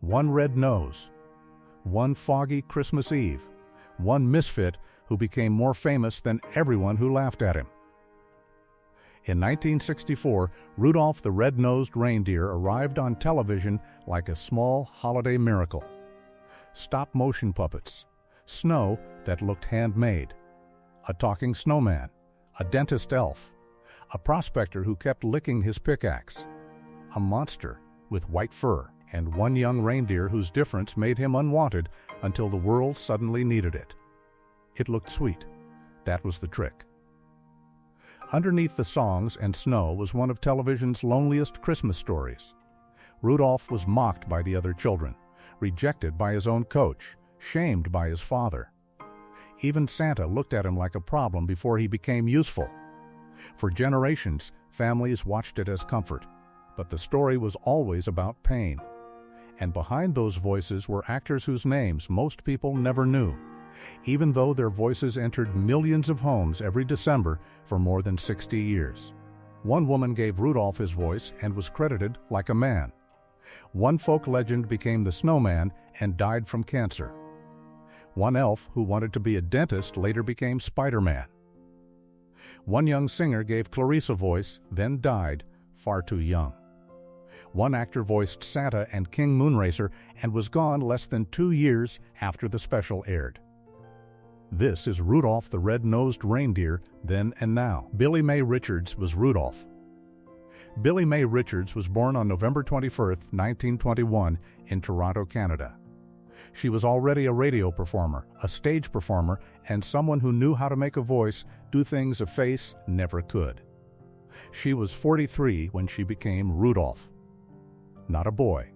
one red nose, one foggy Christmas Eve, one misfit who became more famous than everyone who laughed at him. In 1964, Rudolph the Red-Nosed Reindeer arrived on television like a small holiday miracle. Stop-motion puppets, snow that looked handmade, a talking snowman, a dentist elf, a prospector who kept licking his pickaxe, a monster with white fur, and one young reindeer whose difference made him unwanted until the world suddenly needed it. It looked sweet. That was the trick. Underneath the songs and snow was one of television's loneliest Christmas stories. Rudolph was mocked by the other children, rejected by his own coach, shamed by his father. Even Santa looked at him like a problem before he became useful. For generations, families watched it as comfort, but the story was always about pain. And behind those voices were actors whose names most people never knew, even though their voices entered millions of homes every December for more than 60 years. One woman gave Rudolph his voice and was credited like a man. One folk legend became the snowman and died from cancer. One elf who wanted to be a dentist later became Spider-Man. One young singer gave Clarice a voice, then died far too young. One actor voiced Santa and King Moonracer and was gone less than 2 years after the special aired. This is Rudolph the Red-Nosed Reindeer, then and now. Billie Mae Richards was Rudolph. Billie Mae Richards was born on November 21, 1921, in Toronto, Canada. She was already a radio performer, a stage performer, and someone who knew how to make a voice do things a face never could. She was 43 when she became Rudolph. Not a boy,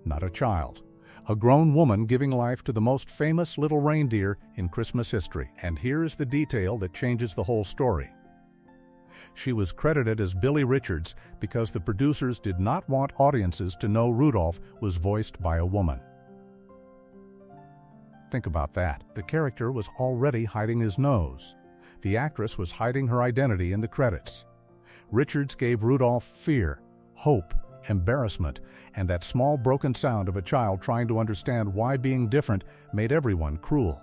not a child. A grown woman giving life to the most famous little reindeer in Christmas history. And here is the detail that changes the whole story. She was credited as Billie Richards because the producers did not want audiences to know Rudolph was voiced by a woman. Think about that. The character was already hiding his nose. The actress was hiding her identity in the credits. Richards gave Rudolph fear, hope, embarrassment, and that small broken sound of a child trying to understand why being different made everyone cruel.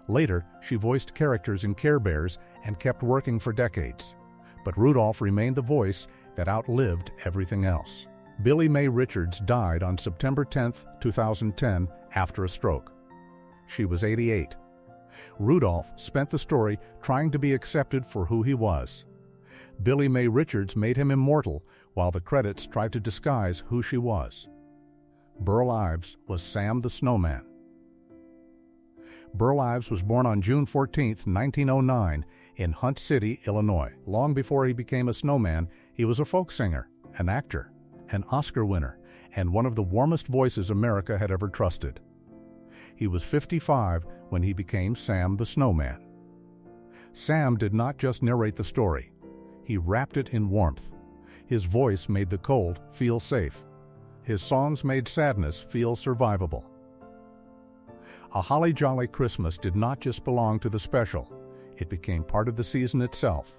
Later, she voiced characters in Care Bears and kept working for decades. But Rudolph remained the voice that outlived everything else. Billie Mae Richards died on September 10, 2010, after a stroke. She was 88. Rudolph spent the story trying to be accepted for who he was. Billie Mae Richards made him immortal, while the credits tried to disguise who she was. Burl Ives was Sam the Snowman. Burl Ives was born on June 14, 1909, in Hunt City, Illinois. Long before he became a snowman, he was a folk singer, an actor, an Oscar winner, and one of the warmest voices America had ever trusted. He was 55 when he became Sam the Snowman. Sam did not just narrate the story. He wrapped it in warmth. His voice made the cold feel safe. His songs made sadness feel survivable. A Holly Jolly Christmas did not just belong to the special. It became part of the season itself.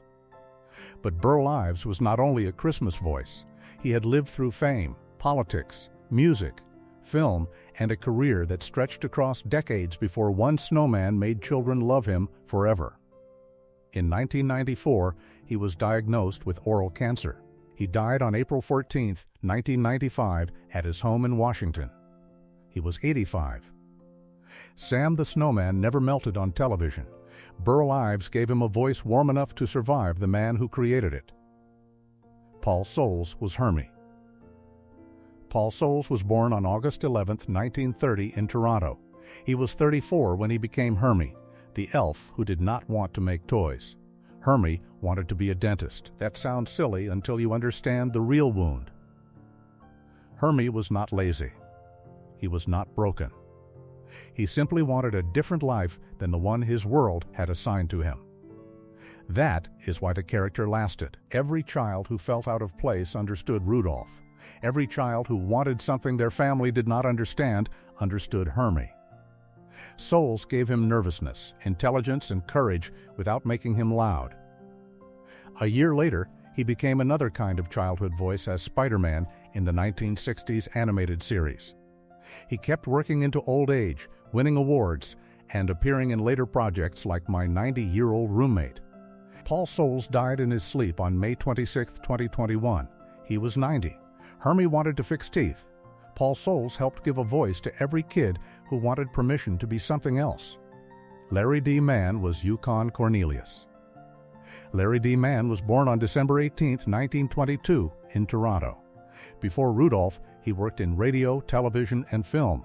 But Burl Ives was not only a Christmas voice. He had lived through fame, politics, music, film, and a career that stretched across decades before one snowman made children love him forever. In 1994, he was diagnosed with oral cancer. He died on April 14, 1995, at his home in Washington. He was 85. Sam the Snowman never melted on television. Burl Ives gave him a voice warm enough to survive the man who created it. Paul Soles was Hermie. Paul Soles was born on August 11, 1930, in Toronto. He was 34 when he became Hermie, the elf who did not want to make toys. Hermie wanted to be a dentist. That sounds silly until you understand the real wound. Hermie was not lazy. He was not broken. He simply wanted a different life than the one his world had assigned to him. That is why the character lasted. Every child who felt out of place understood Rudolph. Every child who wanted something their family did not understand understood Hermie. Soles gave him nervousness, intelligence, and courage without making him loud. A year later, He became another kind of childhood voice as Spider-Man in the 1960s animated series. He kept working into old age, winning awards, and appearing in later projects like My 90-Year-Old Roommate. Paul Soles died in his sleep on May 26, 2021. He was 90. Hermie wanted to fix teeth. Paul Soles helped give a voice to every kid who wanted permission to be something else. Larry D. Mann was Yukon Cornelius. Larry D. Mann was born on December 18, 1922, in Toronto. Before Rudolph, he worked in radio, television, and film.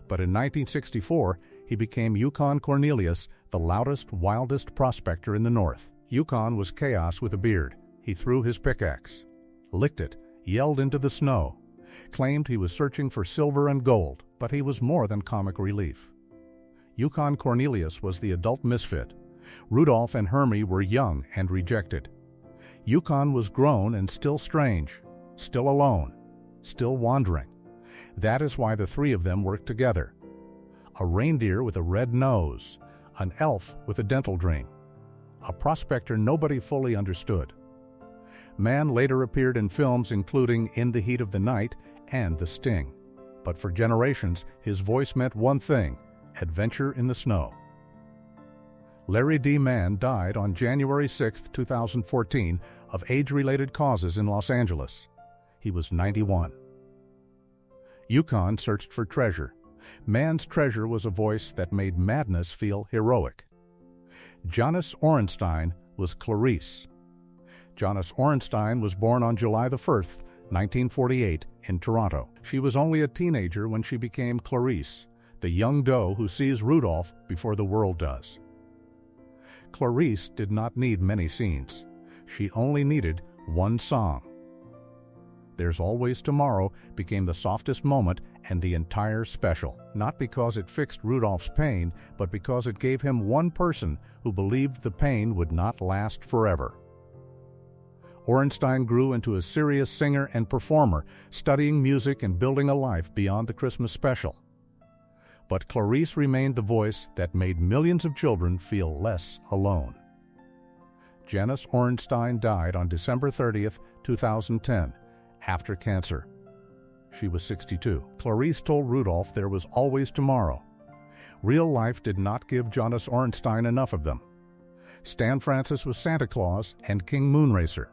But in 1964, he became Yukon Cornelius, the loudest, wildest prospector in the North. Yukon was chaos with a beard. He threw his pickaxe, licked it, yelled into the snow, claimed he was searching for silver and gold, but he was more than comic relief. Yukon Cornelius was the adult misfit. Rudolph and Hermie were young and rejected. Yukon was grown and still strange, still alone, still wandering. That is why the three of them worked together. A reindeer with a red nose, an elf with a dental dream, a prospector nobody fully understood. Mann later appeared in films including In the Heat of the Night and The Sting. But for generations, his voice meant one thing: adventure in the snow. Larry D. Mann died on January 6, 2014, of age-related causes in Los Angeles. He was 91. Yukon searched for treasure. Mann's treasure was a voice that made madness feel heroic. Janice Orenstein was Clarice. Janice Orenstein was born on July 1, 1948, in Toronto. She was only a teenager when she became Clarice, the young doe who sees Rudolph before the world does. Clarice did not need many scenes. She only needed one song. There's Always Tomorrow became the softest moment and the entire special, not because it fixed Rudolph's pain, but because it gave him one person who believed the pain would not last forever. Orenstein grew into a serious singer and performer, studying music and building a life beyond the Christmas special. But Clarice remained the voice that made millions of children feel less alone. Janice Orenstein died on December 30, 2010, after cancer. She was 62. Clarice told Rudolph there was always tomorrow. Real life did not give Janice Orenstein enough of them. Stan Francis was Santa Claus and King Moonracer.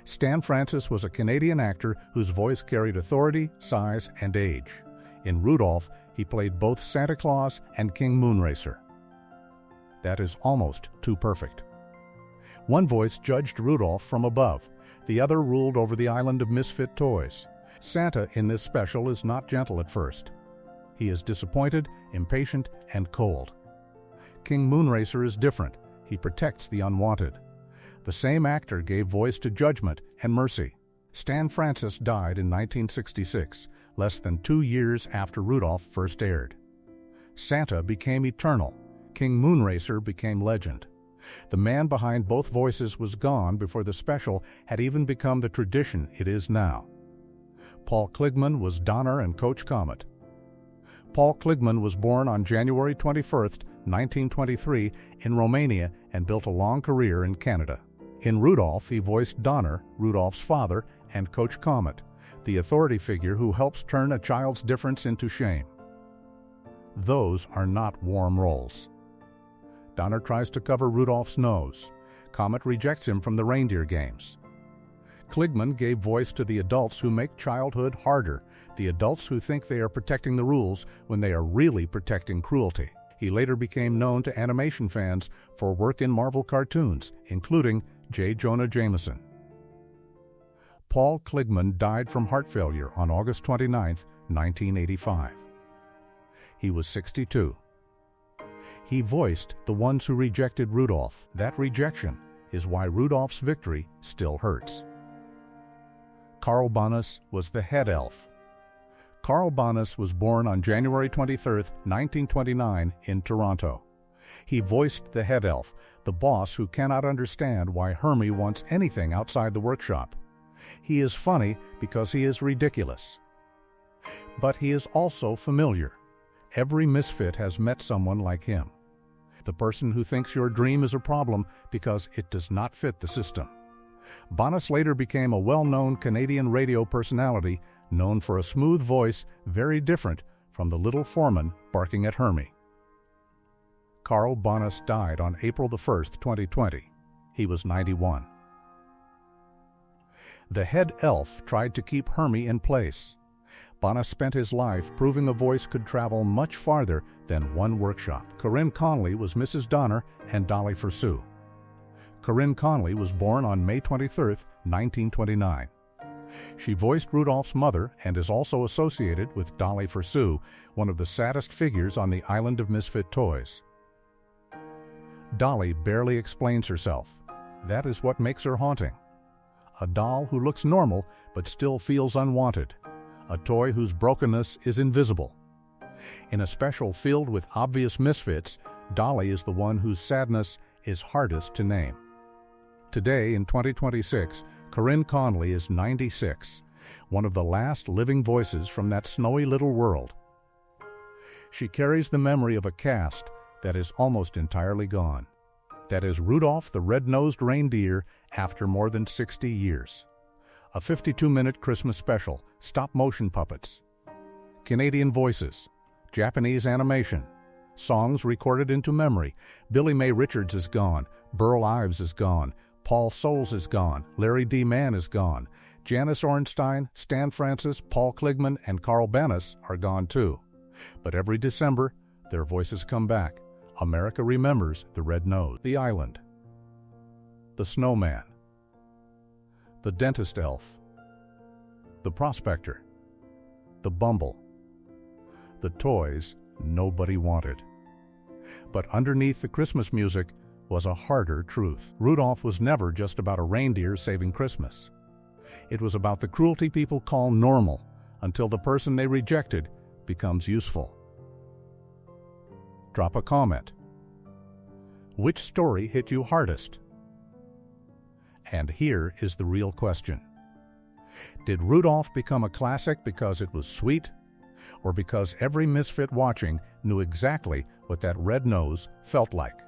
Stan Francis was a Canadian actor whose voice carried authority, size, and age. In Rudolph, he played both Santa Claus and King Moonracer. That is almost too perfect. One voice judged Rudolph from above. The other ruled over the island of misfit toys. Santa in this special is not gentle at first. He is disappointed, impatient, and cold. King Moonracer is different. He protects the unwanted. The same actor gave voice to judgment and mercy. Stan Francis died in 1966, less than 2 years after Rudolph first aired. Santa became eternal. King Moonracer became legend. The man behind both voices was gone before the special had even become the tradition it is now. Paul Kligman was Donner and Coach Comet. Paul Kligman was born on January 21, 1923, in Romania and built a long career in Canada. In Rudolph, he voiced Donner, Rudolph's father, and Coach Comet, the authority figure who helps turn a child's difference into shame. Those are not warm roles. Donner tries to cover Rudolph's nose. Comet rejects him from the reindeer games. Kligman gave voice to the adults who make childhood harder, the adults who think they are protecting the rules when they are really protecting cruelty. He later became known to animation fans for work in Marvel cartoons, including J. Jonah Jameson. Paul Kligman died from heart failure on August 29, 1985. He was 62. He voiced the ones who rejected Rudolph. That rejection is why Rudolph's victory still hurts. Carl Bonus was the head elf. Carl Bonus was born on January 23, 1929, in Toronto. He voiced the head elf, the boss who cannot understand why Hermie wants anything outside the workshop. He is funny because he is ridiculous. But he is also familiar. Every misfit has met someone like him. The person who thinks your dream is a problem because it does not fit the system. Bonus later became a well-known Canadian radio personality known for a smooth voice very different from the little foreman barking at Hermie. Carl Bonus died on April 1, 2020. He was 91. The head elf tried to keep Hermie in place. Bonus spent his life proving a voice could travel much farther than one workshop. Corinne Conley was Mrs. Donner and Dolly Fursue. Corinne Conley was born on May 23, 1929. She voiced Rudolph's mother and is also associated with Dolly Fursue, one of the saddest figures on the island of misfit toys. Dolly barely explains herself. That is what makes her haunting. A doll who looks normal but still feels unwanted. A toy whose brokenness is invisible. In a special filled with obvious misfits, Dolly is the one whose sadness is hardest to name. Today, in 2026, Corinne Conley is 96, one of the last living voices from that snowy little world. She carries the memory of a cast that is almost entirely gone. That is Rudolph the Red-Nosed Reindeer after more than 60 years. A 52-minute Christmas special, stop-motion puppets, Canadian voices, Japanese animation, songs recorded into memory. Billie Mae Richards is gone, Burl Ives is gone, Paul Soles is gone, Larry D. Mann is gone, Janice Ornstein, Stan Francis, Paul Kligman, and Carl Bannis are gone too. But every December, their voices come back. America remembers the red nose, the island, the snowman, the dentist elf, the prospector, the bumble, the toys nobody wanted. But underneath the Christmas music was a harder truth. Rudolph was never just about a reindeer saving Christmas. It was about the cruelty people call normal until the person they rejected becomes useful. Drop a comment. Which story hit you hardest? And here is the real question. Did Rudolph become a classic because it was sweet, or because every misfit watching knew exactly what that red nose felt like?